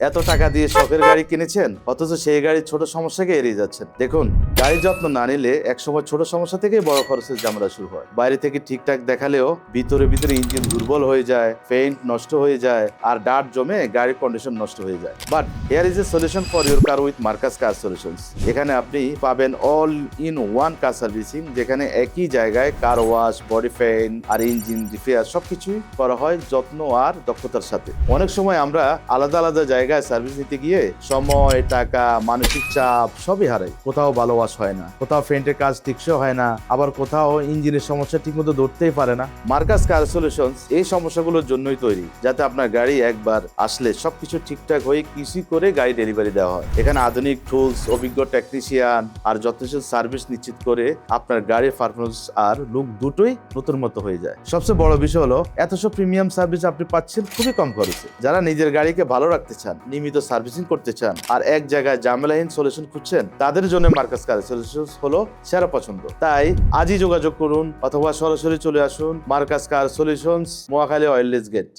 এত টাকা দিয়ে শখের গাড়ি কিনেছেন, অথচ সেই গাড়ির ছোট সমস্যাকে এড়িয়ে যাচ্ছেন। দেখুন, গাড়ির যত্ন না নিলে একসময় ছোট সমস্যা থেকেই বড় খরচের ঝামেলা শুরু হয়। বাইরে থেকে ঠিকঠাক দেখালেও ভিতরে ভিতরে ইঞ্জিন দুর্বল হয়ে যায়, পেইন্ট নষ্ট হয়ে যায়, আর ডার্ট জমে গাড়ির কন্ডিশন নষ্ট হয়ে যায়। But here is a solution for your car with Marcus car solutions. এখানে আপনি পাবেন all in one car servicing, যেখানে একই জায়গায় কার ওয়াশ, বডি পেইন্ট আর ইঞ্জিন রিপেয়ার সবকিছুই করা হয় যত্ন আর দক্ষতার সাথে। অনেক সময় আমরা আলাদা আলাদা জায়গায় সার্ভিস নিতে গিয়ে সময়, টাকা, মানসিক চাপ সবই হারাই। কোথাও ভালো ওয়াশ হয় না, কোথাও পেইন্টের কাজ ঠিকসে হয় না, আবার কোথাও ইঞ্জিনের সমস্যা ঠিকমতো ধরতেই পারে না। মার্কাস কার সলিউশনস এই সমস্যাগুলোর জন্যই তৈরি, যাতে আপনার গাড়ি একবার আসলে সবকিছু ঠিকঠাক হয়ে কিসি করে গাড়ি ডেলিভারি দেওয়া হয়। এখানে আধুনিক টুলস, অভিজ্ঞ টেকনিশিয়ান আর যথেষ্ট সার্ভিস নিশ্চিত করে আপনার গাড়ির পারফরমেন্স আর লুক দুটোই নতুন মতো হয়ে যায়। সবচেয়ে বড় বিষয় হলো এত সব প্রিমিয়াম সার্ভিস আপনি পাচ্ছেন খুবই কম খরচে। যারা নিজের গাড়িকে ভালো রাখতে চান, নিয়মিত সার্ভিসিং করতে চান আর এক জায়গায় ঝামেলাহীন সলিউশন খুঁজছেন, তাদের জন্য মার্কাস কার সলিউশনস হলো সেরা পছন্দ। তাই আজই যোগাযোগ করুন অথবা সরাসরি চলে আসুন মার্কাস কার সলিউশনস, মহাখালী অয়েললেস গেট।